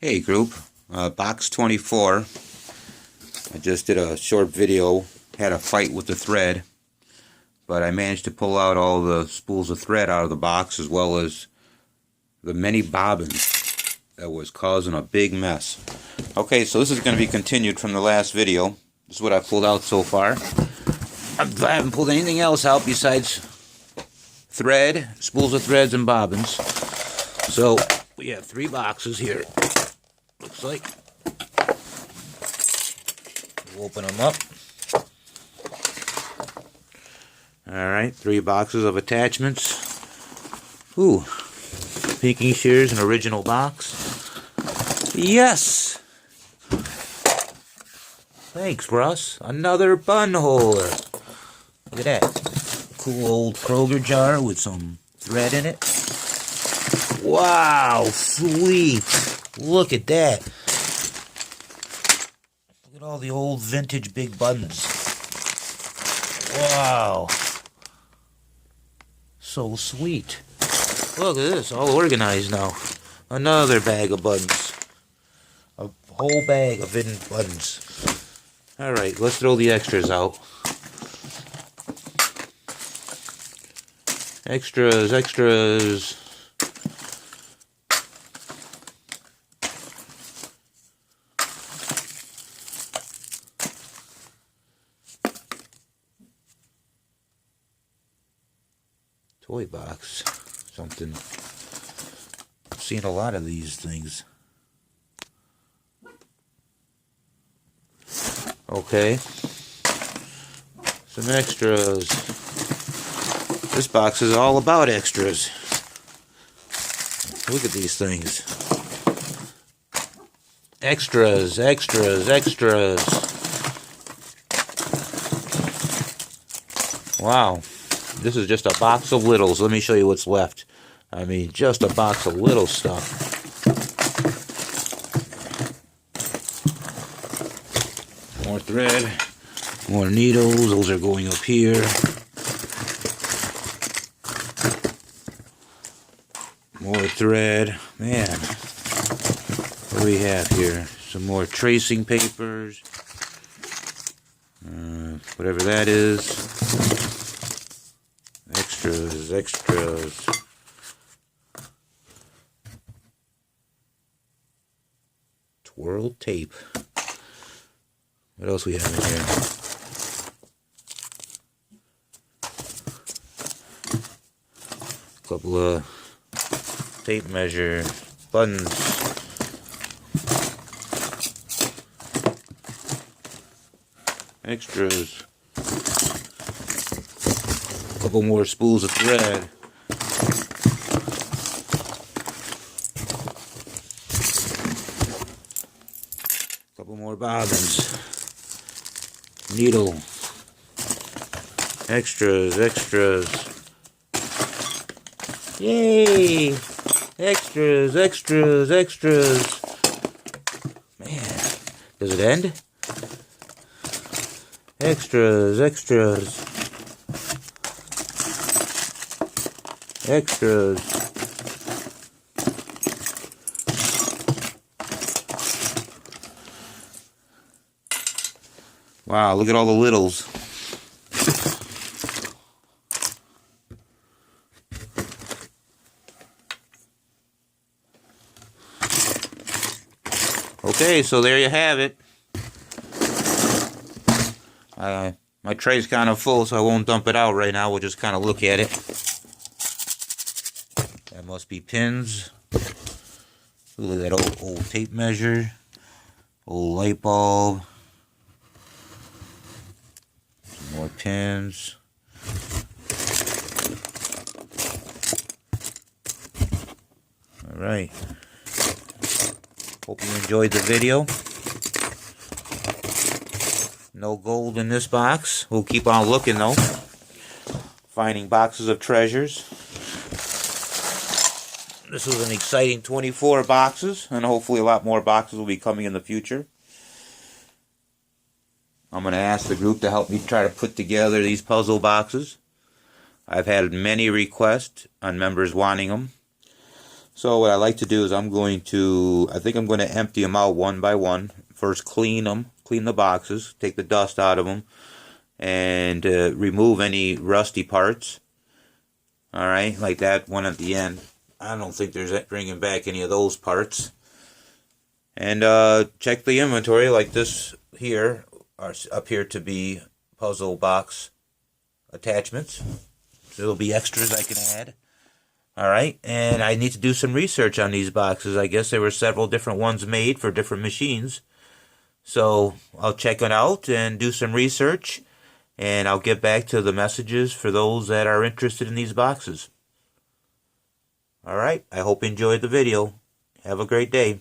Hey group, box 24. I just did a short video, had a fight with the thread, but I managed to pull out all the spools of thread out of the box as well as the many bobbins that was causing a big mess. Okay, so this is going to be continued from the last video. This is what I pulled out so far. I haven't pulled anything else out besides thread, spools of threads, and bobbins. So we have 3 boxes here. Looks like. We'll open them up. Alright, 3 boxes of attachments. Ooh, Pinky Shears, an original box. Yes! Thanks, Russ. Another bun holder. Look at that. Cool old Kroger jar with some thread in it. Wow, sweet. Look at that. Look at all the old vintage big buttons. Wow. So sweet. Look at this, all organized now. Another bag of buttons. A whole bag of hidden buttons. Alright, let's throw the extras out. Extras, extras. Toy box, something. I've seen a lot of these things. Okay, some extras. This box is all about extras. Look at these things. Extras, extras, extras. Wow. This is just a box of littles. Let me show you what's left. I mean, just a box of little stuff. More thread. More needles. Those are going up here. More thread. Man. What do we have here? Some more tracing papers. Whatever that is. Extras, extras. Twirl tape. What else we have in here? A couple of tape measure buttons. Extras. Couple more spools of thread. Couple more bobbins. Needle. Extras, extras. Yay! Extras, extras, extras. Man, does it end? Extras, extras. Extras. Wow, look at all the littles. Okay, so there you have it. My tray's kind of full, so I won't dump it out right now. We'll just kind of look at it. That must be pins. Look at that old tape measure. Old light bulb. Some more pins. Alright. Hope you enjoyed the video. No gold in this box. We'll keep on looking though. Finding boxes of treasures. This was an exciting 24 boxes, and hopefully a lot more boxes will be coming in the future. I'm going to ask the group to help me try to put together these puzzle boxes. I've had many requests on members wanting them. So what I like to do is I think I'm going to empty them out one by one. First clean the boxes, take the dust out of them, and remove any rusty parts. Alright, like that one at the end. I don't think there's bringing back any of those parts. And check the inventory, like this here appear to be puzzle box attachments. So there'll be extras I can add. Alright, and I need to do some research on these boxes. I guess there were several different ones made for different machines. So I'll check it out and do some research, and I'll get back to the messages for those that are interested in these boxes. Alright, I hope you enjoyed the video. Have a great day.